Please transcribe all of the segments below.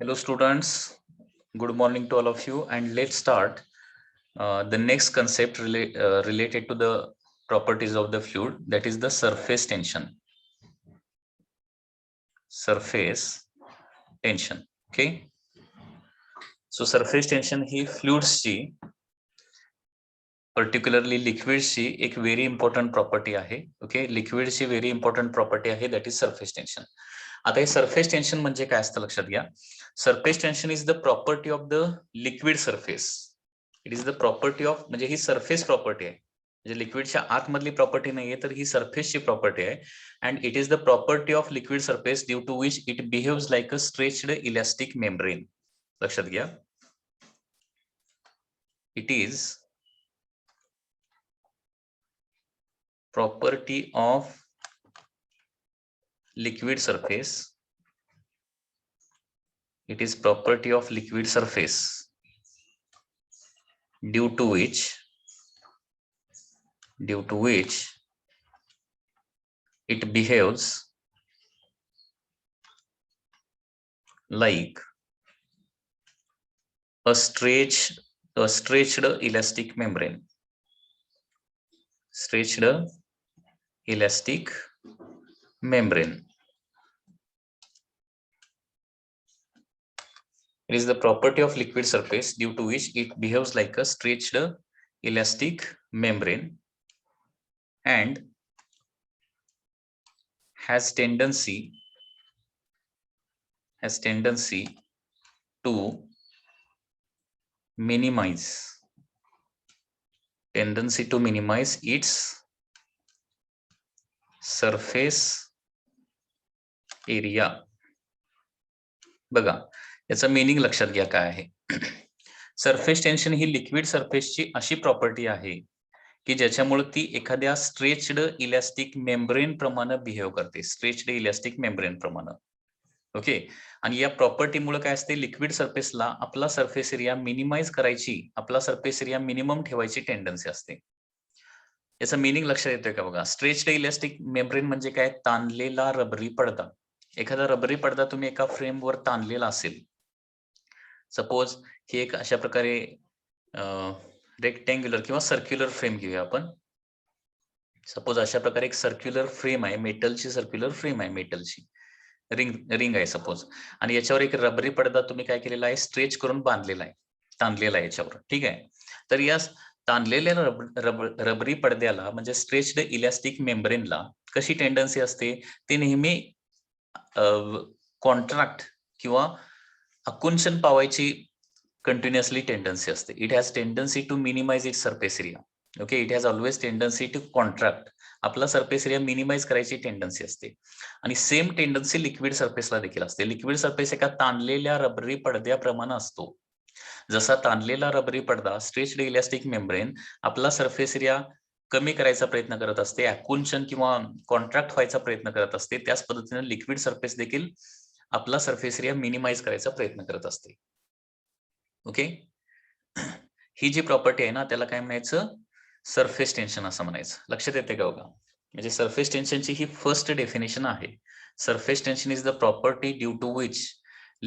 Hello students, good morning to all of you, and let's start the next concept related to the properties of the fluid, that is the surface tension. Surface tension. Okay. So surface tension he फ्लुइड्सची particularly लिक्विड्सची एक very important property आहे. Okay, लिक्विडची very important property आहे, that is surface tension. आता हे surface tension म्हणजे काय असतं लक्षात घ्या. Surface tension is the property of the liquid surface. It is the property of, म्हणजे ही सरफेस प्रॉपर्टी आहे, म्हणजे लिक्विडच्या आतमधली प्रॉपर्टी नाहीये, तर ही सरफेसची प्रॉपर्टी आहे. And it is the property of liquid surface due to which it behaves like a stretched elastic membrane. लक्षात घ्या, it is property of liquid surface. It is property of liquid surface due to which it behaves like a stretched elastic membrane. Stretched elastic membrane. It is the property of liquid surface due to which it behaves like a stretched elastic membrane and has tendency to minimize its surface area. बघा, याचा meaning लक्षात घ्या काय आहे. Surface tension ही liquid सरफेसची अशी property आहे की ज्याच्यामुळे ती एखाद्या स्ट्रेच्ड इलास्टिक मेम्ब्रेन प्रमाणे बिहेव करते. स्ट्रेच्ड इलास्टिक मेम्ब्रेन प्रमाणे. ओके, आणि या प्रॉपर्टीमुळे काय असते, लिक्विड सरफेसला आपला सरफेस एरिया मिनिमाइज करायची, आपला सरफेस एरिया मिनिमम ठेवायची टेंडन्सी असते. याचा मीनिंग लक्षात येतोय का बघा. स्ट्रेच्ड इलास्टिक मेम्ब्रेन म्हणजे काय, ताणलेला रबरी पडदा. एखादा रबरी पडदा तुम्ही एका फ्रेमवर ताणलेला असेल, सपोज ही एक अशा प्रकारे रेक्टँग्युलर किंवा सर्क्युलर फ्रेम घेऊया आपण. सपोज अशा प्रकारे एक सर्क्युलर फ्रेम आहे, मेटलची सर्क्युलर फ्रेम आहे, मेटलची रिंग आहे सपोज, आणि याच्यावर एक रबरी पडदा तुम्ही काय केलेला आहे, स्ट्रेच करून बांधलेला आहे, ताणलेला आहे याच्यावर. ठीक आहे, तर या ताणलेल्या रबरी पडद्याला म्हणजे स्ट्रेच्ड इलास्टिक मेम्ब्रेनला कशी टेंडन्सी असते, ते नेहमी कॉन्ट्रॅक्ट किंवा आकुंचन पावायची कंटिन्युअसली टेंडन्सी असते. It has tendency to minimise it surface area. Okay, it has always tendency to contract. आपला सरफेस एरिया मिनिमाइज करायची टेंडन्सी असते. आणि सेम टेंडन्सी लिक्विड सरफेसला देखील असते. लिक्विड सरफेस एका ताणलेल्या रबरी पडद्याप्रमाणे असतो. जसा ताणलेला रबरी पडदा स्ट्रेच्ड इलास्टिक मेम्ब्रेन आपला सरफेस एरिया कमी करायचा प्रयत्न करत असते, आकुंचन किंवा कॉन्ट्रॅक्ट व्हायचा प्रयत्न करत असते, त्याच पद्धतीने लिक्विड सरफेस देखील आपला सरफेस एरिया मिनिमाइज करायचा प्रयत्न करत असते. ओके, ही जी प्रॉपर्टी आहे ना, त्याला काय म्हणायचं, सरफेस टेन्शन असं म्हणायचं. लक्षात येते का बघा, म्हणजे सरफेस टेन्शनची ही फर्स्ट डेफिनेशन आहे. Surface tension is the property due to which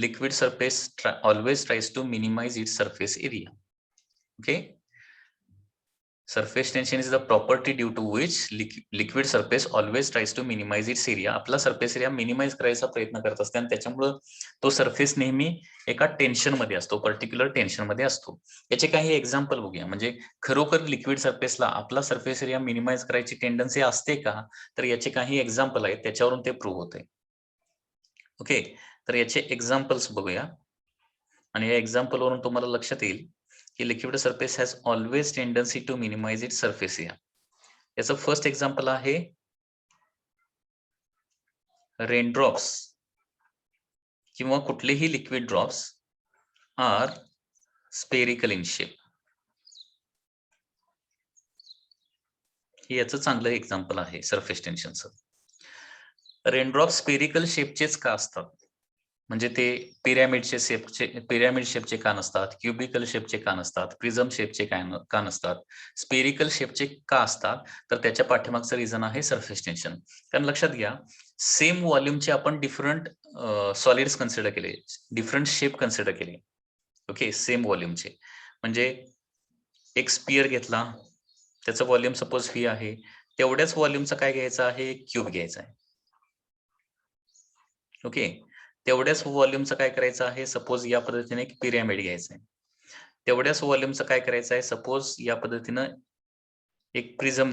liquid surface always tries to minimize its surface area. Okay, surface tension is the property due to which liquid surface always tries to minimize its area. आपला surface area minimise करायचा प्रयत्न करत असते आणि त्याच्यामुळे तो surface नेहमी एका टेन्शन मध्ये असतो, पर्टिक्युलर टेन्शन मध्ये असतो. याचे काही एक्झाम्पल बघूया. म्हणजे खरोखर लिक्विड सरफेसला आपला सरफेस एरिया मिनिमाइज करायची टेंडन्सी असते का, तर याचे काही एक्झाम्पल आहेत, त्याच्यावरून ते प्रूव्ह होते. ओके, तर याचे एक्झाम्पल्स बघूया आणि या एक्झाम्पल वरून तुम्हाला लक्षात येईल की liquid surface has always tendency to minimise it surface area. याचं फर्स्ट एक्झाम्पल आहे रेनड्रॉप्स किंवा कुठलेही liquid drops are spherical in shape. हे याचं चांगलं एक्झाम्पल आहे सरफेस टेन्शनचं. रेनड्रॉप स्पेरिकल शेपचेच का असतात, म्हणजे ते पिरॅमिड शेपचे कान असतात, क्युबिकल शेपचे कान असतात, प्रिझम शेपचे कान असतात, स्पेरिकल शेपचे का असतात, तर त्याच्या पाठीमागचं रिझन आहे सरफेस टेन्शन. कारण लक्षात घ्या, सेम व्हॉल्यूमचे आपण डिफरंट सॉलिड्स कन्सिडर केले, डिफरंट शेप कन्सिडर केले. ओके, सेम व्हॉल्यूमचे. म्हणजे एक स्पियर घेतला, त्याचं व्हॉल्यूम सपोज व्ही आहे, तेवढ्याच व्हॉल्यूमचा काय घ्यायचं आहे, क्यूब घ्यायचा आहे. ओके, तेवढ्याच व्हॉल्यूमचं काय करायचं आहे, सपोज या पद्धतीने एक पिरॅमिड घ्यायचं आहे. तेवढ्याच व्हॉल्यूमचं काय करायचं आहे, सपोज या पद्धतीनं एक प्रिझम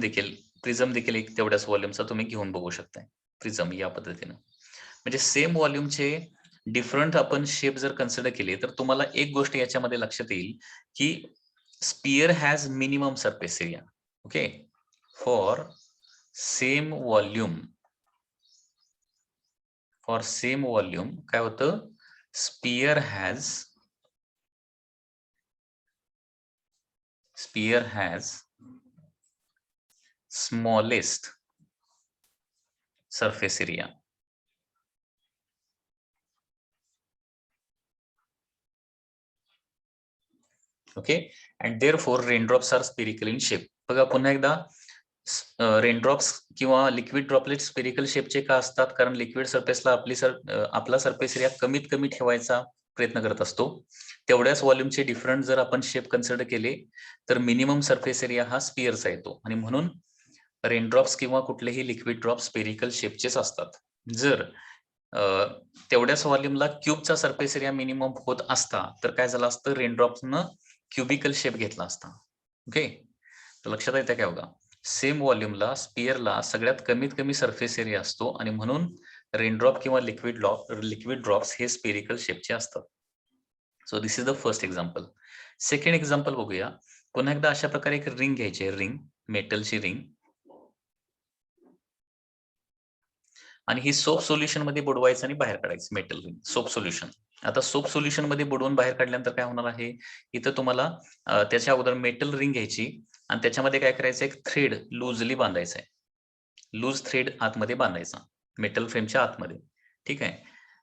देखील एक तेवढ्याच व्हॉल्यूमचा तुम्ही घेऊन बघू शकताय. प्रिझम या पद्धतीनं. म्हणजे सेम व्हॉल्यूमचे डिफरंट आपण शेप जर कन्सिडर केले, तर तुम्हाला एक गोष्ट याच्यामध्ये लक्षात येईल की sphere has minimum surface area. Okay, for same volume काय होतं, sphere has smallest surface area. Okay, and therefore raindrops are spherical in shape. बघा पुन्हा एकदा, रेनड्रॉप्स किंवा लिक्विड ड्रॉपलेट स्पेरिकल शेपचे का असतात, कारण लिक्विड सरफेसला आपला सरफेस एरिया कमीत कमी ठेवायचा प्रयत्न करत असतो. तेवढ्याच व्हॉल्यूमचे डिफरंट जर आपण शेप कन्सिडर केले, तर मिनिमम सरफेस एरिया हा स्पियरचा येतो, आणि म्हणून रेनड्रॉप्स किंवा कुठलेही लिक्विड ड्रॉप स्पेरिकल शेपचेच असतात. जर तेवढ्याच व्हॉल्यूमला क्यूबचा सरफेस एरिया मिनिमम होत असता, तर काय झालं असतं, रेनड्रॉप्सनं क्युबिकल शेप घेतला असता. ओके, तर लक्षात येतं काय बघा, सेम व्हॉल्यूमला स्पियरला सगळ्यात कमीत कमी सरफेस एरिया असतो, आणि म्हणून रेनड्रॉप किंवा लिक्विड ड्रॉप्स हे स्पेरिकल शेपचे असतात. So this is the first example. Second example बघूया. पुन्हा एकदा अशा प्रकारे एक रिंग घ्यायची आहे, मेटलची रिंग, आणि ही सोप सोल्युशन मध्ये बुडवायचं आणि बाहेर काढायचं मेटल रिंग, सोप सोल्युशन. आता सोप सोल्युशन मध्ये बुडवून बाहेर काढल्यानंतर काय होणार आहे, इथं तुम्हाला त्याच्या अगोदर मेटल रिंग घ्यायची, आणि त्याच्यामध्ये काय करायचं, एक थ्रेड लूजली बांधायचा आहे, लूज थ्रेड आतमध्ये बांधायचा मेटल फ्रेमच्या आतमध्ये. ठीक आहे,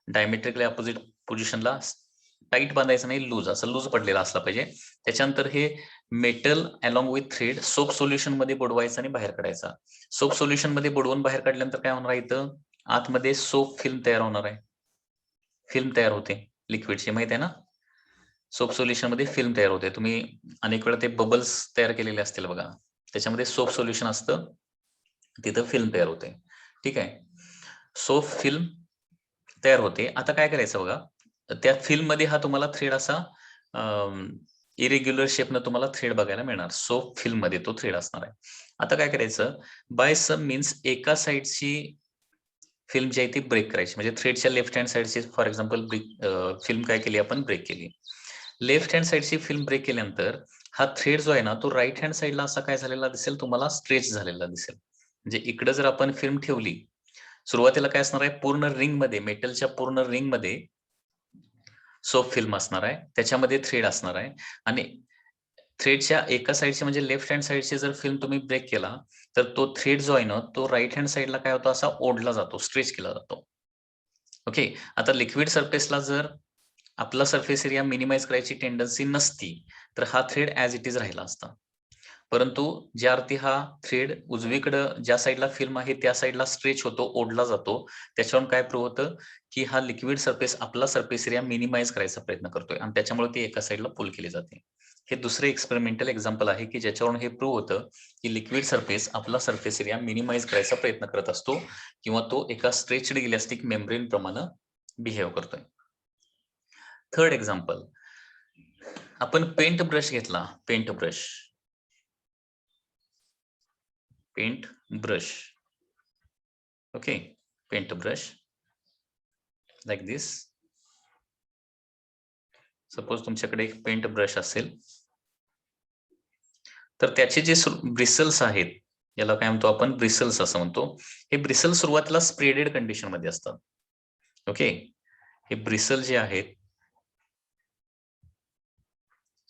डायमेट्रिकली अपोजिट पोझिशनला टाईट बांधायचं नाही, लूज, असं लूज पडलेला असला पाहिजे. त्याच्यानंतर हे metal along with thread soap solution मध्ये बुडवायचं आणि बाहेर काढायचा. सोप सोल्युशन मध्ये बुडवून बाहेर काढल्यानंतर काय होणार आहे, इथं आतमध्ये सोप फिल्म तयार होणार आहे, फिल्म तयार होते लिक्विडची, माहित आहे ना, सोप सोल्युशन मध्ये फिल्म तयार होते. तुम्ही अनेक वेळा ते बबल्स तयार केलेले असतील बघा, त्याच्यामध्ये सोप सोल्युशन असतं, तिथं फिल्म तयार होते. ठीक आहे, सोप फिल्म तयार होते. आता काय करायचं बघा, त्या फिल्म मध्ये हा तुम्हाला थ्रेड असा इरेग्युलर शेपनं तुम्हाला थ्रेड बघायला मिळणार, सोप फिल्म मध्ये तो थ्रेड असणार आहे. आता काय करायचं, बाय सम मीन्स एका साइडची फिल्म जी आहे ती ब्रेक करायची, म्हणजे थ्रेडच्या लेफ्ट हँड साइडची फॉर एक्झाम्पल फिल्म काय केली आपण, ब्रेक केली. लेफ्ट हँड साइडची फिल्म ब्रेक केल्यानंतर हा थ्रेड जो आहे ना, तो राईट हँड साइडला असा काय झालेला दिसेल तुम्हाला, स्ट्रेच झालेला दिसेल. म्हणजे इकडे जर आपण फिल्म ठेवली, सुरुवातीला काय असणार आहे, पूर्ण रिंग मध्ये, मेटलच्या पूर्ण रिंग मध्ये सोप फिल्म असणार आहे, त्याच्यामध्ये थ्रेड असणार आहे, आणि थ्रेडच्या एका साइडची म्हणजे लेफ्ट हँड साइडची जर फिल्म तुम्ही ब्रेक केला, तर तो थ्रेड जो आहे ना, तो राईट हँड साइडला काय होतो, असा ओढला जातो, स्ट्रेच केला जातो. ओके, आता लिक्विड सरफेसला जर आपला सरफेस एरिया मिनिमाइज करायची टेंडन्सी नसती, तर हा थ्रेड ऍज इट इज राहिला असता. परंतु ज्या अर्थी हा थ्रेड उजवीकडं ज्या साईडला फिल्म आहे त्या साईडला स्ट्रेच होतो, ओढला जातो, त्याच्यावरून काय प्रूव्ह होतं, की हा लिक्विड सरफेस आपला सरफेस एरिया मिनिमाइज करायचा प्रयत्न करतोय, आणि त्याच्यामुळे ती एका साईडला पुल केली जाते. हे दुसरे एक्सपेरिमेंटल एक्झाम्पल आहे की ज्याच्यावरून हे प्रूव्ह होतं की लिक्विड सरफेस आपला सरफेस एरिया मिनिमाइज करायचा प्रयत्न करत असतो, किंवा तो एका स्ट्रेच्ड इलास्टिक मेम्ब्रेन प्रमाणे बिहेव करतोय. थर्ड एक्झाम्पल, आपण पेंट ब्रश घेतला, paint brush. Okay, paint brush like this. Suppose तुमच्याकडे एक पेंट ब्रश असेल, तर त्याचे जे ब्रिसल्स आहेत, याला काय म्हणतो आपण, ब्रिसल्स असं म्हणतो. हे ब्रिसल सुरुवातीला स्प्रेडेड कंडिशन मध्ये असतात. ओके, हे ब्रिसल जे आहेत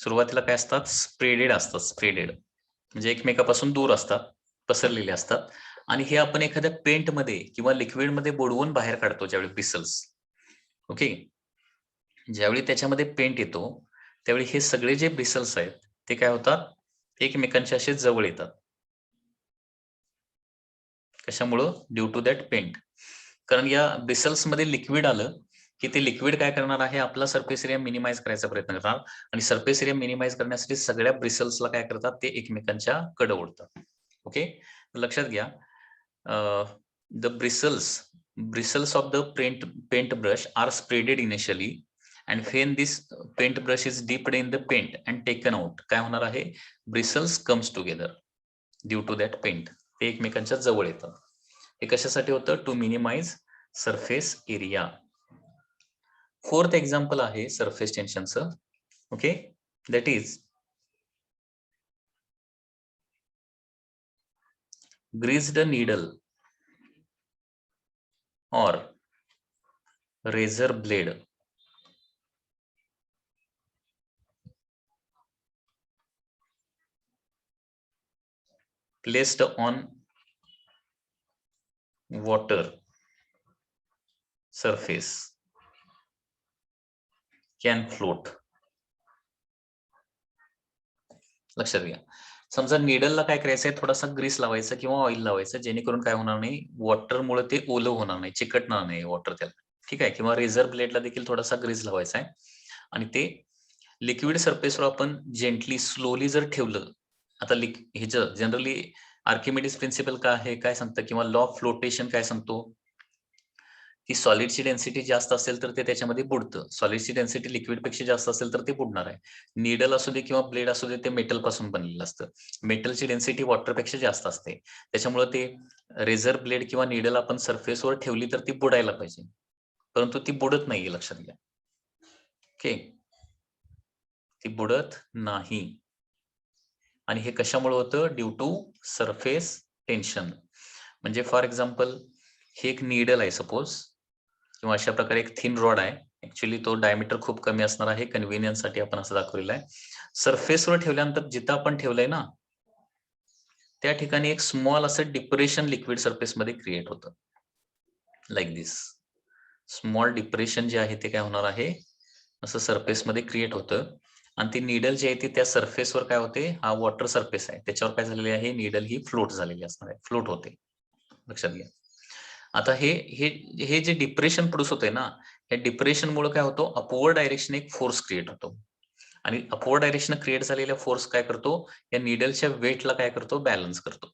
सुरुवातीला काय असतात, स्प्रेडेड असतात, स्प्रेडेड म्हणजे एकमेकापासून दूर असतात, पसरलेले असतात, आणि हे आपण एखाद्या पेंट मध्ये किंवा लिक्विड मध्ये बुडवून बाहेर काढतो ज्यावेळी ब्रिसल्स. ओके, ज्यावेळी त्याच्यामध्ये पेंट येतो त्यावेळी हे सगळे जे ब्रिसल्स आहेत ते काय होतात, एकमेकांच्या असे जवळ येतात. कशामुळं? Due to that paint. कारण या ब्रिसल्स मध्ये लिक्विड आलं की ते लिक्विड काय करणार आहे, आपला सरफेस एरिया मिनिमाइज करायचा प्रयत्न करणार आणि सरफेस एरिया मिनिमाइज करण्यासाठी सगळ्या ब्रिसल्सला काय करतात, ते एकमेकांच्या कडे ओढतात. ओके, लक्षात घ्या. The bristles of the paint brush are spreaded initially and when this paint brush is dipped in the paint and taken out, काय होणार आहे, bristles comes together due to that paint. ते एकमेकांच्या जवळ येतात. हे कशासाठी होतं? To minimise surface area. Fourth example आहे सरफेस टेन्शनचं. Okay, that is greased needle or razor blade placed on water surface can float. लक्षात घ्या. समजा निडलला काय करायचंय, थोडासा ग्रीस लावायचा किंवा ऑइल लावायचं, जेणेकरून काय होणार नाही, वॉटरमुळे ते ओलं होणार नाही, चिकटणार नाही वॉटर त्याला. ठीक आहे, किंवा रेझर ब्लेडला देखील थोडासा ग्रीस लावायचा आहे आणि ते लिक्विड सरफेसवर आपण जेंटली स्लोली जर ठेवलं, आता ह्याचं जनरली आर्किमिडीज प्रिन्सिपल काय आहे, काय सांगतं, किंवा लॉ ऑफ फ्लोटेशन काय सांगतो, की सॉलिडची डेन्सिटी जास्त असेल तर ते त्याच्यामध्ये बुडतं, सॉलिडची डेन्सिटी लिक्विड पेक्षा जास्त असेल तर ते बुडणार आहे. नीडल असू दे किंवा ब्लेड असू दे, ते मेटल पासून बनलेलं असतं. मेटलची डेन्सिटी वॉटरपेक्षा जास्त असते, त्याच्यामुळे ते रेझर ब्लेड किंवा नीडल आपण सरफेसवर ठेवली तर ती बुडायला पाहिजे, परंतु ती बुडत नाहीये, लक्षात घ्या. ओके, ती बुडत नाही. आणि हे कशामुळे होतं? Due to surface tension. म्हणजे फॉर एक्झाम्पल, हे एक नीडल आहे सपोज, किंवा अशा प्रकारे एक थिन रॉड आहे. ऍक्च्युअली तो डायमीटर खूप कमी असणार आहे, कन्व्हिनियन्स साठी आपण असं दाखवलेलं आहे. सरफेसवर ठेवल्यानंतर जिथं आपण ठेवलंय ना, त्या ठिकाणी एक स्मॉल असं डिप्रेशन लिक्विड सरफेस मध्ये क्रिएट होतं, लाईक दिस. स्मॉल डिप्रेशन जे आहे ते काय होणार आहे, असं सरफेस मध्ये क्रिएट होतं आणि ती नीडल जी आहे ती त्या सरफेसवर काय होते, हा वॉटर सरफेस आहे, त्याच्यावर काय झालेली आहे, नीडल ही फ्लोट झालेली असणार आहे, फ्लोट होते. लक्षात घ्या. आता हे हे हे जे डिप्रेशन प्रोड्यूस होते ना, या डिप्रेशन मुळे काय होतो, अपवर्ड डायरेक्शन एक फोर्स क्रिएट होतो आणि अपवर्ड डायरेक्शन क्रिएट झालेला फोर्स काय करतो, या नीडलच्या वेटला काय करतो, बॅलन्स करतो.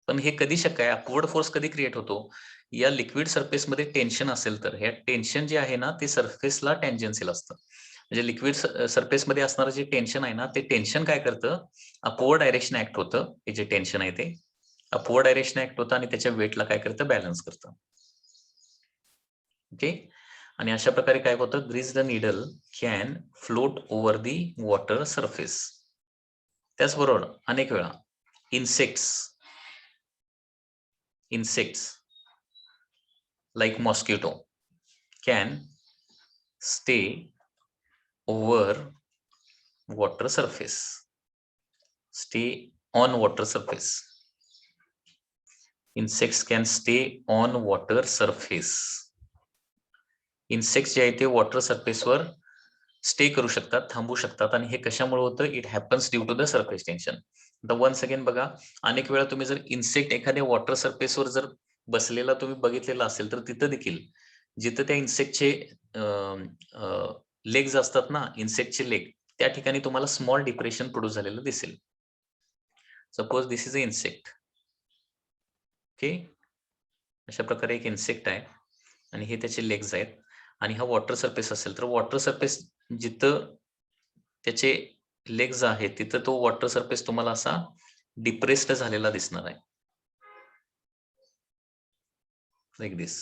पण हे कधी शक्य आहे, अपवर्ड फोर्स कधी क्रिएट होतो, या लिक्विड सरफेसमध्ये टेन्शन असेल तर. हे टेन्शन जे आहे ना, ते सरफेसला टँजेन्शियल असतं. म्हणजे लिक्विड सरफेसमध्ये असणारं जे टेन्शन आहे ना, ते टेन्शन काय करतं, अपवर्ड डायरेक्शन ऍक्ट होतं. हे जे टेन्शन आहे ते अपवर्ड डायरेक्शन ऍक्ट होतं आणि त्याच्या वेटला काय करतं, बॅलन्स करतं. ओके, आणि अशा प्रकारे काय होतं, grease the needle can float over the water surface. त्याचबरोबर अनेक वेळा insects like mosquito can stay over water surface, stay on water surface. Insects can stay on water surface. Insects जे आहे ते वॉटर सरफेसवर स्टे करू शकतात, थांबू शकतात. आणि हे कशामुळे होतं, it happens due to the surface tension. The once again बघा, अनेक वेळा तुम्ही जर इन्सेक्ट एखाद्या वॉटर सरफेसवर जर बसलेला तुम्ही बघितलेला असेल तर तिथं देखील जिथं त्या इन्सेक्टचे लेग्स असतात ना, इन्सेक्टचे लेग, त्या ठिकाणी तुम्हाला स्मॉल डिप्रेशन प्रोड्यूस झालेलं दिसेल. Suppose this is a insect. Okay, अशा प्रकारे एक इन्सेक्ट आहे आणि हे त्याचे लेग्स आहेत आणि हा वॉटर सरफेस असेल तर वॉटर सरफेस जिथं त्याचे लेग्स आहेत तिथं तो वॉटर सरफेस तुम्हाला असा डिप्रेस्ड झालेला दिसणार आहे, लाईक दिस.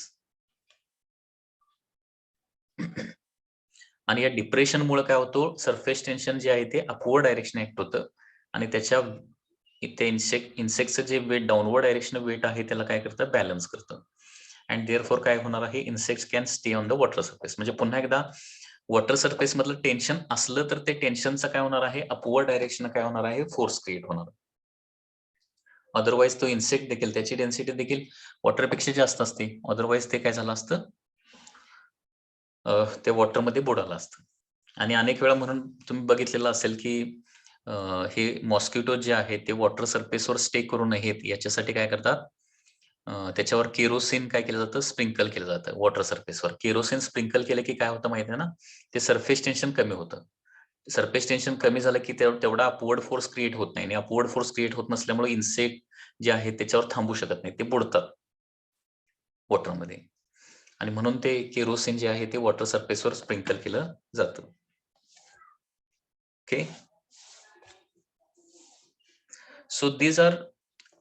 आणि या डिप्रेशन मुळे काय होतं, सरफेस टेन्शन जे आहे ते अपवर्ड डायरेक्शन ऍक्ट होतं आणि त्याच्या त्या इन्सेक्टचं जे वेट डाऊनवर्ड डायरेक्शन वेट आहे त्याला काय करतं, बॅलन्स करतं. अँड देअरफॉर काय होणार आहे, insects can stay on the water surface. म्हणजे पुन्हा एकदा वॉटर सरफेस मधलं टेन्शन असलं तर ते टेन्शनचं काय होणार आहे, अपवर्ड डायरेक्शन काय होणार आहे, फोर्स क्रिएट होणार. अदरवाईज तो इन्सेक्ट देखील त्याची डेन्सिटी देखील वॉटरपेक्षा जास्त असते, अदरवाईज ते काय झालं असतं, ते वॉटरमध्ये बुडालं असतं. आणि अनेक वेळा म्हणून तुम्ही बघितलेलं असेल की हे मॉस्किटो जे आहेत ते वॉटर सरफेसवर स्टे करू नयेत याच्यासाठी काय करतात, त्याच्यावर केरोसिन काय केलं जातं, स्प्रिंकल केलं जातं वॉटर सरफेसवर. केरोसिन स्प्रिंकल केलं की काय होतं माहिती आहे ना, ते सरफेस टेन्शन कमी होतं. सरफेस टेन्शन कमी झालं की तेवढा अपवर्ड फोर्स क्रिएट होत नाही आणि अपवर्ड फोर्स क्रिएट होत नसल्यामुळे इन्सेक्ट जे आहेत त्याच्यावर थांबू शकत नाही, ते बुडतात वॉटरमध्ये. आणि म्हणून ते केरोसिन जे आहे ते वॉटर सरफेसवर स्प्रिंकल केलं जातं. Okay, so these are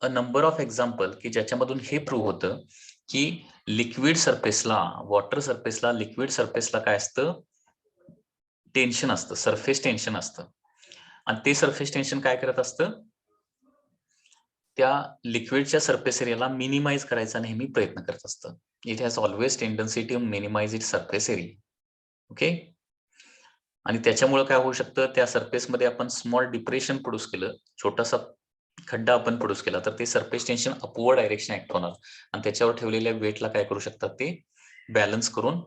a number of example की ज्याच्यामधून हे प्रूव्ह होतं की लिक्विड सरफेसला, वॉटर सरफेसला, लिक्विड सरफेसला काय असतं, टेन्शन असतं, सरफेस टेन्शन असतं. आणि ते सरफेस टेन्शन काय करत असतं, त्या लिक्विडच्या सरफेस एरियाला मिनिमाइज करायचा नेहमी प्रयत्न करत असतं. It has always tendency to minimise it surface area. Okay, आणि त्याच्यामुळे काय होऊ शकतं, त्या सरफेसमध्ये आपण स्मॉल डिप्रेशन प्रोड्यूस केलं, छोटासा खड्डा आपण प्रोड्यूस केला, तर ते surface tension upward direction act होणार आणि त्याच्यावर ठेवलेल्या वेटला काय करू शकतात, ते बॅलन्स करून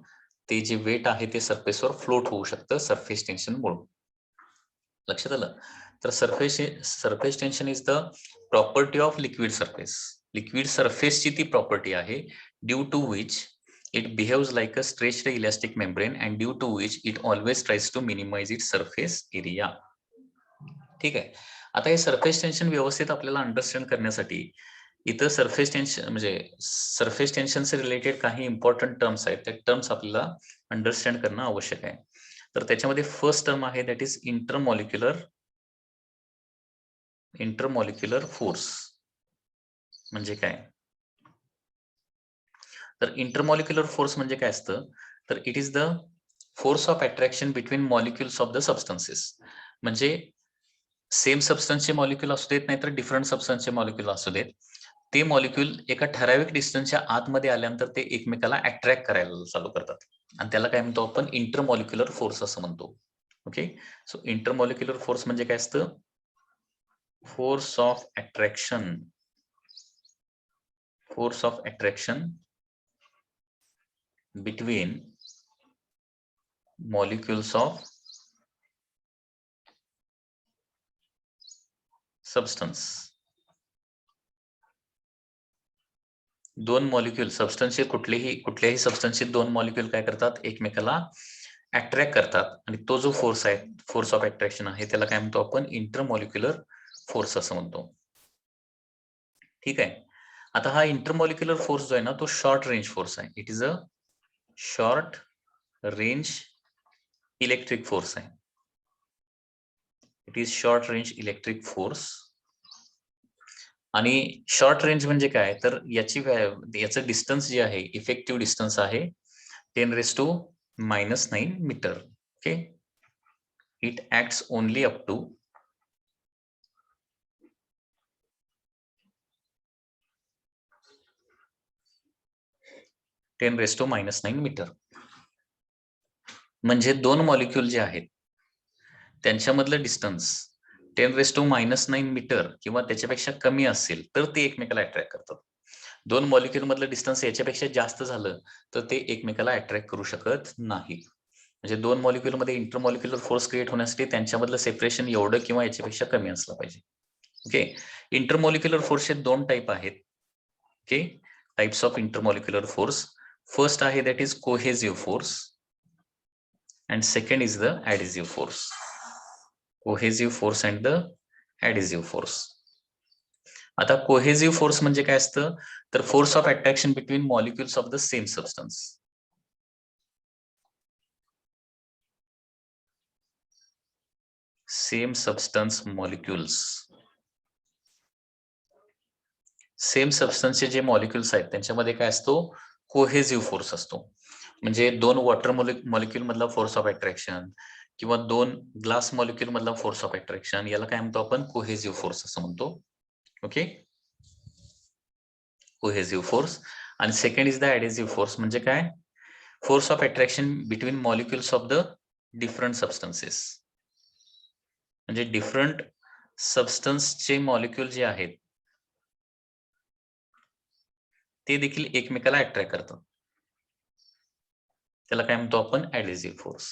ते जे वेट आहे ते सरफेसवर फ्लोट होऊ शकतं सरफेस टेन्शनमुळे. लक्षात आलं? तर surface tension is the property of liquid surface. Liquid सरफेसची ती प्रॉपर्टी आहे due to which it behaves like a stretched elastic membrane and due to which it always tries to minimize its surface area. ठीक आहे. आता हे surface tension व्यवस्थित आपल्याला understand करण्यासाठी इथं सरफेस टेन्शन म्हणजे सरफेस टेन्शनचे रिलेटेड काही इम्पॉर्टंट टर्म्स आहेत, त्या टर्म्स आपल्याला अंडरस्टँड करणं आवश्यक आहे. तर त्याच्यामध्ये फर्स्ट टर्म आहे दॅट इज इंटरमॉलिक्युलर फोर्स. म्हणजे काय? तर इंटरमॉलिक्युलर फोर्स म्हणजे काय असतं, तर it is the force of attraction between molecules of the substances. म्हणजे सेम सबस्टन्सचे मॉलिक्युल असू देत, नाहीतर डिफरंट सबस्टन्सचे मॉलिक्युल असू देत, ते मॉलिक्युल एका ठराविक डिस्टन्सच्या आतमध्ये आल्यानंतर ते एकमेकाला अट्रॅक्ट करायला चालू करतात आणि त्याला काय म्हणतो आपण, इंटरमॉलिक्युलर फोर्स असं म्हणतो. ओके, सो इंटरमॉलिक्युलर फोर्स म्हणजे काय असतं, force of attraction between molecules of substance. दोन मॉलिक्यूल सबस्टन्सचे कुठल्याही सबस्टन्सचे दोन मॉलिक्यूल काय करतात, एकमेकाला अट्रॅक्ट करतात आणि तो जो फोर्स आहे, फोर्स ऑफ अट्रॅक्शन आहे, त्याला काय म्हणतो आपण, इंटरमॉलिक्युलर फोर्स असं म्हणतो. ठीक आहे. आता हा इंटरमॉलिक्युलर फोर्स जो आहे ना, तो शॉर्ट रेंज फोर्स आहे. It is a short range electric force आहे. It is short range electric force. आणि शॉर्ट रेंज म्हणजे काय, तर याचं डिस्टन्स जे आहे, इफेक्टिव्ह डिस्टन्स आहे 10⁻⁹ metre. Okay, it acts only up to 10⁻⁹ metre. म्हणजे दोन मॉलिक्यूल जे आहेत त्यांच्यामधलं डिस्टन्स 10⁻⁹ मीटर किंवा त्याच्यापेक्षा कमी असेल तर ते एकमेकाला अट्रॅक्ट करतात. दोन मॉलिक्यूल मधलं डिस्टन्स याच्यापेक्षा जास्त झालं तर ते एकमेकाला अट्रॅक्ट करू शकत नाही. म्हणजे दोन मॉलिक्यूल मध्ये इंटरमॉलिक्युलर फोर्स क्रिएट होण्यासाठी त्यांच्यामधलं सेपरेशन एवढं किंवा याच्यापेक्षा कमी असलं पाहिजे. ओके, इंटरमॉलिक्युलर फोर्सचे दोन टाईप आहेत. Okay, types of intermolecular force. First आहे that is cohesive force and second is the adhesive force. Cohesive force and the adhesive force. आता कोहेसिव्ह फोर्स म्हणजे काय असतं, तर force of attraction between molecules of the same substance. Same substance molecules, same सबस्टन्सचे जे molecules आहेत त्यांच्यामध्ये काय असतो, कोहेसिव्ह फोर्स असतो. म्हणजे दोन वॉटर मॉलिक्युल मधला फोर्स ऑफ अट्रॅक्शन किंवा दोन ग्लास मॉलिक्युल मधला फोर्स ऑफ अट्रॅक्शन, याला काय म्हणतो आपण, कोहेसिव्ह फोर्स असं म्हणतो. Okay, cohesive force. आणि second is the adhesive force. म्हणजे काय, force of attraction between molecules of the different substances. म्हणजे डिफरंट सबस्टन्सचे मॉलिक्युल जे आहेत ते देखील एकमेकाला अट्रॅक्ट करतात. त्याला काय म्हणतो आपण, ऍडेसिव्ह फोर्स.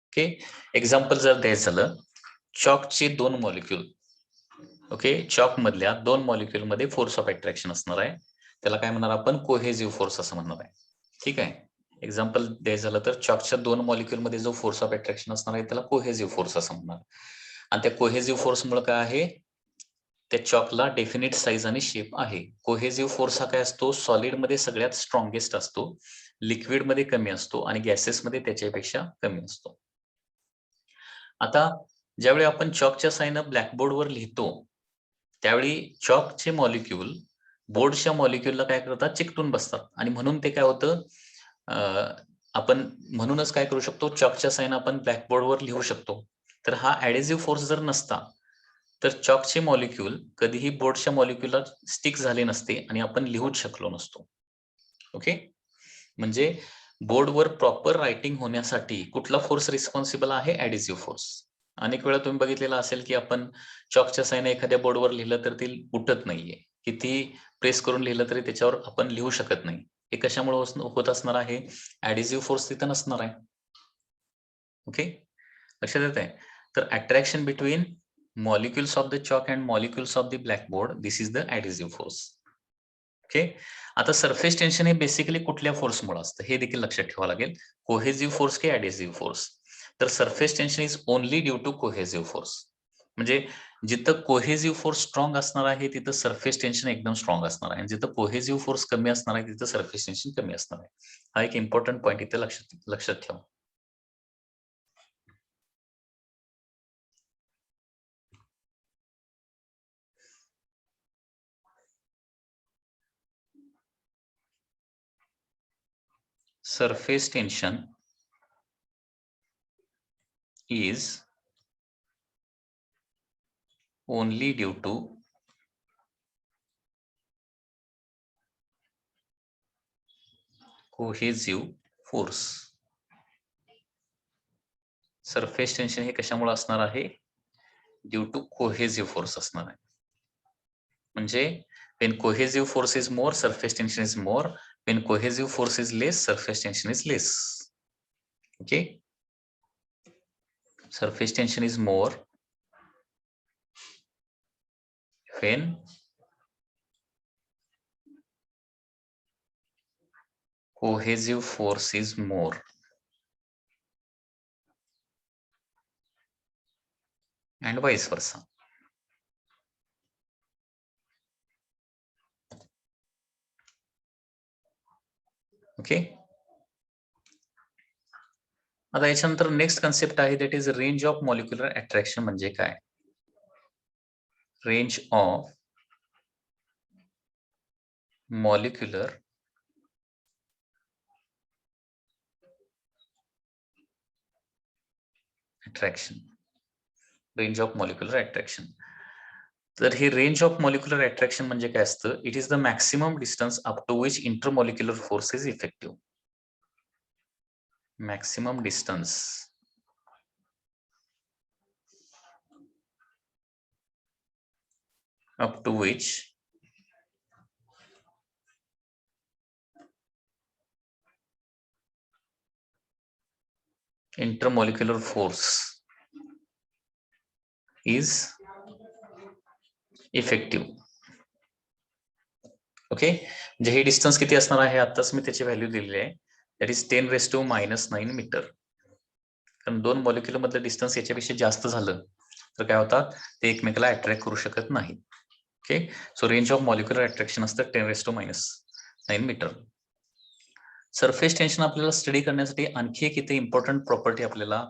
ओके, एक्झाम्पल जर द्यायचं झालं, चॉकचे 2 मॉलिक्यूल, ओके, चॉक मधल्या 2 मॉलिक्यूल मध्ये फोर्स ऑफ अट्रॅक्शन असणार आहे, त्याला काय म्हणणार आपण, कोहेसिव्ह फोर्स असं म्हणणार आहे. ठीक आहे, एक्झाम्पल द्यायचं झालं तर चॉकच्या 2 मॉलिक्यूल मध्ये जो फोर्स ऑफ अट्रॅक्शन असणार आहे त्याला कोहेसिव्ह फोर्स असं म्हणणार. आणि त्या कोहेसिव्ह फोर्स मुळे काय आहे, त्या चॉकला डेफिनेट साईज आणि शेप आहे. कोहेसिव्ह फोर्स हा काय असतो, सॉलिड मध्ये सगळ्यात स्ट्रॉंगेस्ट असतो, लिक्विड मध्ये कमी असतो आणि गॅसेस मध्ये त्याच्यापेक्षा कमी असतो. आता ज्यावेळी आपण चॉकच्या साहाय्याने ब्लॅकबोर्डवर लिहितो त्यावेळी चॉकचे मॉलिक्यूल बोर्डच्या मॉलिक्यूलला काय करतात, चिकटून बसतात आणि म्हणून ते काय होतं, आपण म्हणूनच काय करू शकतो, चॉकच्या साहाय्याने आपण ब्लॅकबोर्डवर लिहू शकतो. तर हा ऍडेसिव्ह फोर्स जर नसता तर चॉकचे मॉलिक्यूल कधीही बोर्डच्या मॉलिक्यूलला स्टिक झाले नसते आणि आपण लिहूच शकलो नसतो. ओके, म्हणजे बोर्डवर प्रॉपर रायटिंग होण्यासाठी कुठला फोर्स रिस्पॉन्सिबल आहे, ऍडेसिव्ह फोर्स. अनेक वेळा तुम्ही बघितलेलं असेल की आपण चॉकच्या साहाय्याने एखाद्या बोर्डवर लिहिलं तर ते उठत नाहीये, किती प्रेस करून लिहिलं तरी त्याच्यावर आपण लिहू शकत नाही. हे कशामुळे होत असणार आहे, ऍडेसिव्ह फोर्स तिथं नसणार आहे. ओके, लक्षात येत आहे. तर attraction between molecules of the chalk and molecules of the blackboard, this is the adhesive force. Okay, आता सरफेस टेन्शन हे बेसिकली कुठल्या फोर्समुळे असतं हे देखील लक्षात ठेवावं लागेल, कोहेसिव्ह फोर्स की ऍडेसिव्ह फोर्स. तर surface tension is only due to cohesive force. म्हणजे जिथं कोहेसिव्ह फोर्स स्ट्रॉंग असणार आहे तिथं सरफेस टेन्शन एकदम स्ट्रॉंग असणार आहे, आणि जिथं कोहेसिव्ह फोर्स कमी असणार आहे तिथं सरफेस टेन्शन कमी असणार आहे. हा एक इम्पॉर्टंट पॉईंट इथे लक्षात ठेवा. Surface tension is only due to cohesive force. Surface tension हे कशामुळे असणार आहे, ड्यू टू कोहेसिव्ह फोर्स असणार आहे. म्हणजे when cohesive force is more, surface tension is more. When cohesive force is less, surface tension is less. Okay, surface tension is more when cohesive force is more, and vice versa. Okay, आता याच्यानंतर next concept आहे, that is range of molecular attraction. म्हणजे काय, range of molecular attraction. Range of molecular attraction. तर ही range of molecular attraction म्हणजे काय असतं, it is the maximum distance up to which intermolecular force is effective. Maximum distance up to which intermolecular force is effective. Okay, म्हणजे हे distance किती असणार आहे, आताच मी त्याची व्हॅल्यू दिलेली आहे, दॅट इज 10⁻⁹ मीटर. कारण 2 मॉलिक्युल मधलं डिस्टन्स याच्यापेक्षा जास्त झालं तर काय होतात, ते एकमेकाला अट्रॅक्ट करू शकत नाही. Okay, so range of molecular attraction असतं 10⁻⁹ मीटर. सरफेस टेन्शन आपल्याला स्टडी करण्यासाठी आणखी एक इथे इम्पॉर्टंट प्रॉपर्टी आपल्याला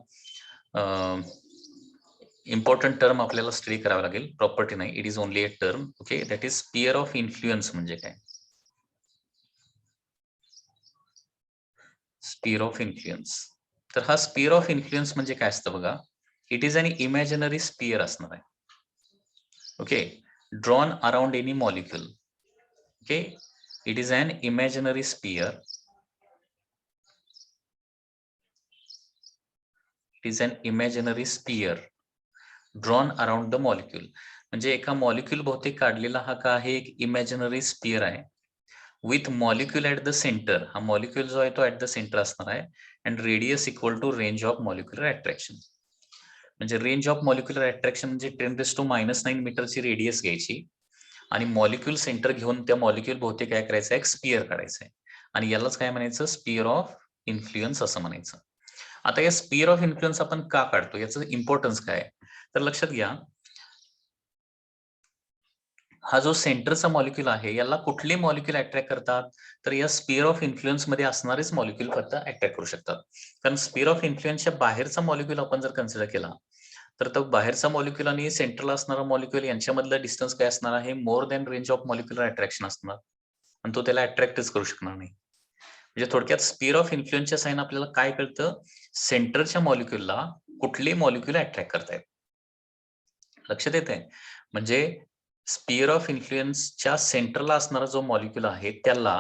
इम्पॉर्टंट टर्म आपल्याला स्टडी करावं लागेल. प्रॉपर्टी नाही, it is only a term. Okay, that is sphere of influence. म्हणजे काय, स्पियर ऑफ इन्फ्लुएन्स. तर हा स्पियर ऑफ इन्फ्लुएन्स म्हणजे काय असतं बघा, it is an imaginary sphere असणार आहे. Okay, drawn around any molecule. Okay, it is an imaginary sphere. It is an imaginary sphere drawn around the molecule. म्हणजे एका मॉलिक्यूल भोवती काढलेला हा का आहे, एक इमॅजिनरी स्पियर आहे, with molecule at the centre, हा मॉलिक्यूल जो आहे तो ऍट द सेंटर असणार आहे, and radius equal to range of molecular attraction. म्हणजे रेंज ऑफ मॉलिक्युलर अट्रॅक्शन म्हणजे 10⁻⁹ मीटरची रेडियस घ्यायची आणि मॉलिक्यूल सेंटर घेऊन त्या मॉलिक्यूल भोवती काय करायचं, एक स्पियर काढायचं आहे, आणि यालाच काय म्हणायचं, स्पियर ऑफ इन्फ्लुएन्स असं म्हणायचं. आता या स्पियर ऑफ इन्फ्लुएन्स आपण का काढतो, याचं इम्पॉर्टन्स काय आहे, तर लक्षात घ्या, हा जो सेंटरचा मॉलिक्यूल आहे याला कुठले मॉलिक्यूल अट्रॅक्ट करतात, तर या स्पियर ऑफ इन्फ्लुएन्स मध्ये असणारेच मॉलिक्यूल फक्त अट्रॅक्ट करू शकतात. कारण स्पियर ऑफ इन्फ्लुएन्सच्या बाहेरचा मॉलिक्यूल आपण जर कन्सिडर केला, तर तो बाहेरचा मॉलिक्यूल आणि सेंटरला असणारा मॉलिक्यूल यांच्यामधला डिस्टन्स काय असणार आहे, more than range of molecular attraction असणार, आणि तो त्याला अट्रॅक्टच करू शकणार नाही. म्हणजे थोडक्यात स्पियर ऑफ इन्फ्लुएन्सच्या साइन आपल्याला काय कळतं, सेंटरच्या मॉलिक्यूलला कुठले मॉलिक्यूल अट्रॅक्ट करतायत. लक्षात येते, म्हणजे स्पियर ऑफ इन्फ्लुएन्सच्या सेंटरला असणारा जो मॉलिक्यूल आहे त्याला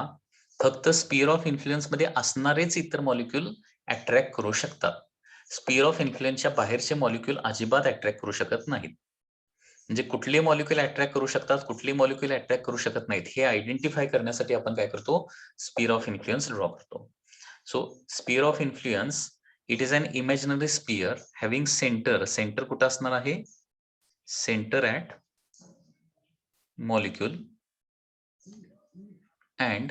फक्त स्पियर ऑफ इन्फ्लुएन्स मध्ये असणारेच इतर मॉलिक्यूल अट्रॅक्ट करू शकतात. स्पियर ऑफ इन्फ्लुएन्सच्या बाहेरचे मॉलिक्यूल अजिबात अट्रॅक्ट करू शकत नाहीत. म्हणजे कुठले मॉलिक्यूल अट्रॅक्ट करू शकतात, कुठले मॉलिक्यूल अट्रॅक्ट करू शकत नाहीत, हे आयडेंटिफाय करण्यासाठी आपण काय करतो, स्पियर ऑफ इन्फ्लुएन्स ड्रॉ करतो. So sphere of influence, it is an imaginary sphere having centre, centre कुठं असणार आहे, centre at molecule and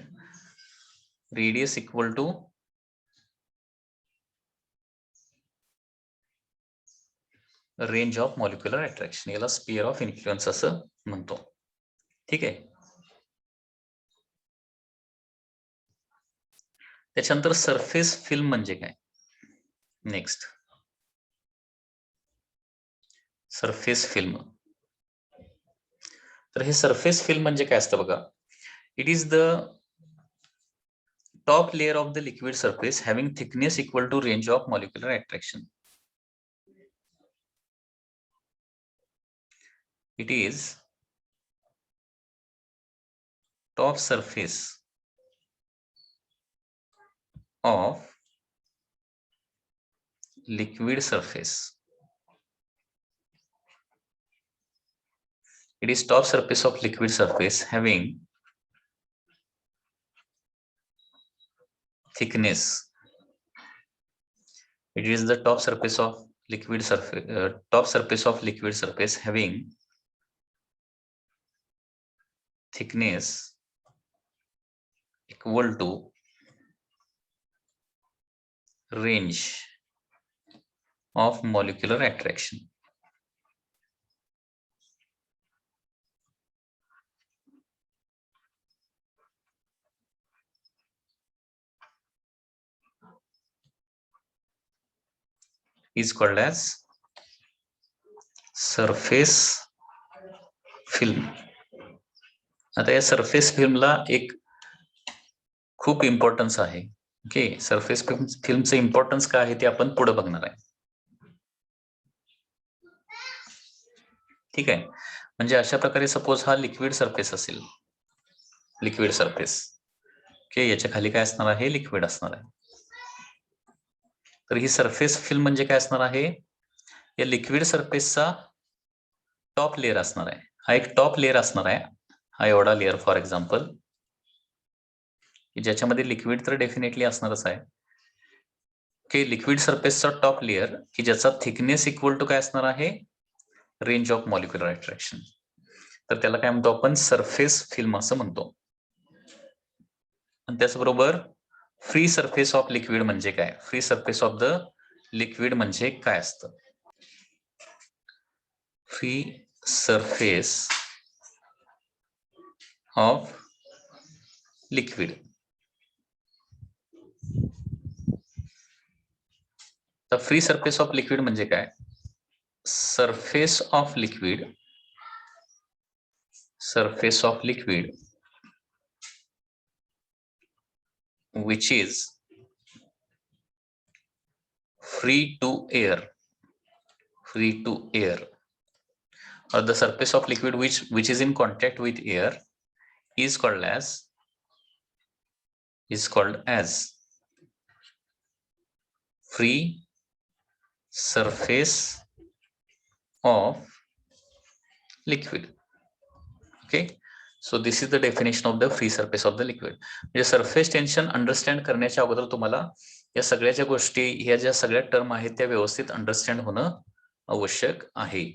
radius equal to range of molecular attraction, याला स्पियर ऑफ इन्फ्लुएन्स असं म्हणतो. ठीक आहे. त्याच्यानंतर सरफेस फिल्म म्हणजे काय, नेक्स्ट सरफेस फिल्म. तर हे सरफेस फिल्म म्हणजे काय असतं बघा, it is the top layer of the liquid surface having thickness equal to range of molecular attraction. It is top surface of liquid surface. It is top surface of liquid surface having thickness. It is the top surface of liquid surface, top surface of liquid surface having thickness equal to range of molecular attraction. Is called as surface film. आता या surface फिल्मला एक खूप importance आहे. Okay, surface फिल्मचं importance काय आहे ते आपण पुढे बघणार आहे. ठीक आहे, म्हणजे अशा प्रकारे सपोज हा लिक्विड सरफेस असेल, लिक्विड सरफेस, ओके, याच्या खाली काय असणार आहे, लिक्विड असणार आहे. तर ही सरफेस फिल्म म्हणजे काय असणार आहे, या लिक्विड सरफेसचा टॉप लेअर असणार आहे. हा एक टॉप लेअर असणार आहे, हा एवढा लेअर फॉर एक्झाम्पल, ज्याच्यामध्ये लिक्विड तर डेफिनेटली असणारच आहे. ओके, लिक्विड सरफेसचा टॉप लेअर की ज्याचा थिकनेस इक्वल टू काय असणार आहे, रेंज ऑफ मॉलिक्युलर अट्रॅक्शन. तर त्याला काय म्हणतो आपण, सरफेस फिल्म असं म्हणतो. आणि त्याचबरोबर फ्री सरफेस ऑफ लिक्विड म्हणजे काय, free surface of the liquid म्हणजे काय असतं, फ्री सरफेस ऑफ लिक्विड. तर फ्री सरफेस ऑफ लिक्विड म्हणजे काय, surface of liquid, surface of liquid which is free to air, free to air, or the surface of liquid which is in contact with air is called as free surface of liquid. Okay, so this is the definition of the free surface of the liquid. म्हणजे surface tension understand करण्याच्या अगोदर तुम्हाला या सगळ्याच्या गोष्टी, ह्या ज्या सगळ्या टर्म आहेत त्या व्यवस्थित अंडरस्टँड होणं आवश्यक आहे.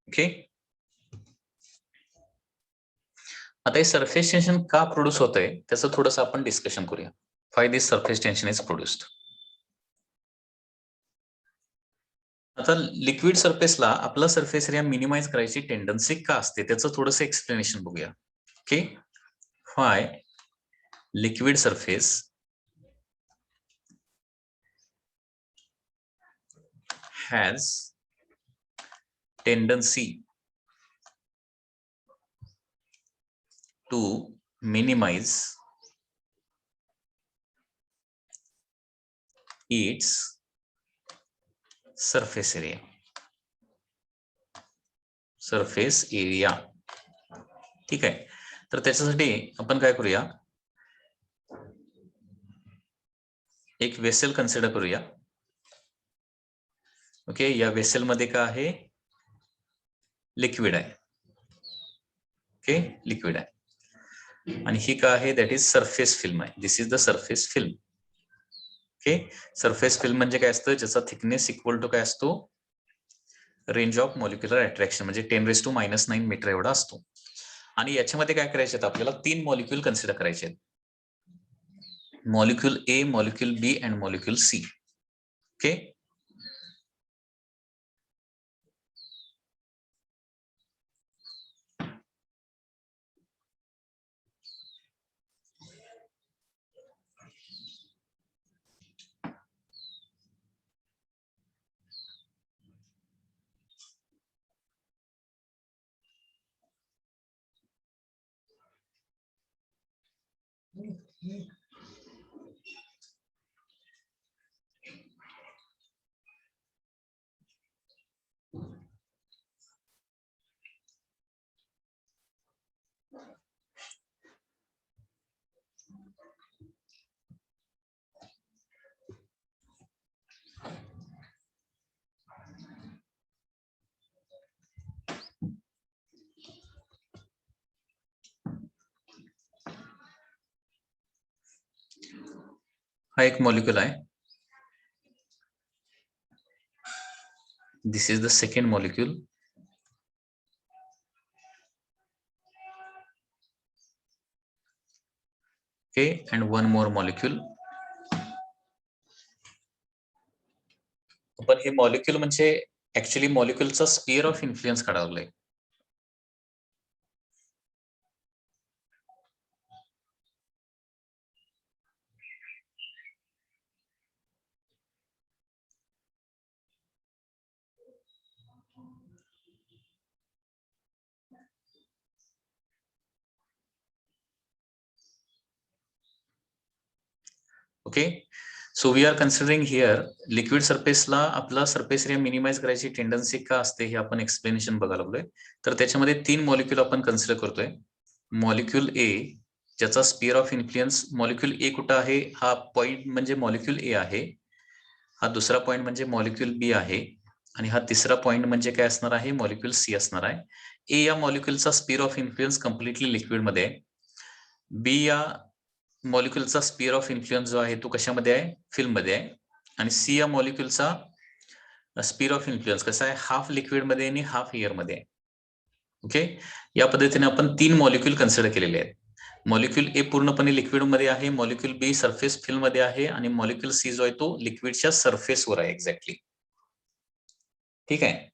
ओके. आता हे सरफेस टेन्शन का प्रोड्यूस होत आहे त्याचं थोडंसं आपण डिस्कशन करूया. Why this surface tension is produced. आता लिक्विड सरफेसला आपला सरफेस एरिया मिनिमाइज करायची टेंडन्सी का असते त्याचं थोडंसं एक्सप्लेनेशन बघूया. Okay. Why liquid surface has tendency to minimize its surface area. Surface area. ठीक आहे. तर त्याच्यासाठी आपण काय करूया, एक वेसल कन्सिडर करूया. ओके. या वेसल मध्ये काय आहे, लिक्विड आहे. ओके. लिक्विड आहे आणि ही काय आहे, दॅट इज सरफेस फिल्म आहे. This is the surface film. Okay. Surface film म्हणजे काय असतं, ज्याचा थिकनेस इक्वल टू काय असतो, रेंज ऑफ मॉलिक्युलर अट्रॅक्शन म्हणजे 10⁻⁹ मीटर एवढा असतो. आणि याच्यामध्ये काय करायचे, आपल्याला 3 मॉलिक्यूल कन्सिडर करायचे आहेत. Molecule A, molecule B and molecule C. Okay. हा एक मॉलिक्यूल आहे. This is the second molecule. Okay. And one more molecule. पण हे मॉलिक्यूल म्हणजे ऍक्च्युली मॉलिक्यूलचा स्पियर ऑफ इन्फ्लुएन्स काढावलाय. Okay. So we are considering here liquid सरफेसला आपला सरफेस एरिया मिनिमाइज करायची टेंडन्सी का असते हे आपण एक्सप्लेनेशन बघायला लागलोय. तर त्याच्यामध्ये 3 मॉलिक्यूल आपण कन्सिडर करतोय. मॉलिक्यूल ए, ज्याचा स्पियर ऑफ इन्फ्लुएन्स, मॉलिक्यूल ए कुठं आहे, हा पॉइंट म्हणजे मॉलिक्यूल ए आहे, हा दुसरा पॉइंट म्हणजे मॉलिक्यूल बी आहे आणि हा तिसरा पॉइंट म्हणजे काय असणार आहे, मॉलिक्यूल सी असणार आहे. ए या मॉलिक्यूलचा sphere of influence completely liquid मध्ये आहे. बी या मॉलिक्यूलचा स्पियर ऑफ इन्फ्लुएन्स जो आहे तो कशामध्ये आहे, फिल्म मध्ये आहे. आणि सी या मॉलिक्यूलचा स्पियर ऑफ इन्फ्लुएन्स कसा आहे, हाफ लिक्विड मध्ये आणि हाफ एअर मध्ये आहे. ओके. या पद्धतीने आपण 3 मॉलिक्यूल कन्सिडर केलेले आहेत. मॉलिक्यूल ए पूर्णपणे लिक्विड मध्ये आहे, मॉलिक्यूल बी सरफेस फिल्म मध्ये आहे आणि मॉलिक्यूल सी जो आहे तो लिक्विडच्या सरफेसवर आहे एक्झॅक्टली. ठीक आहे.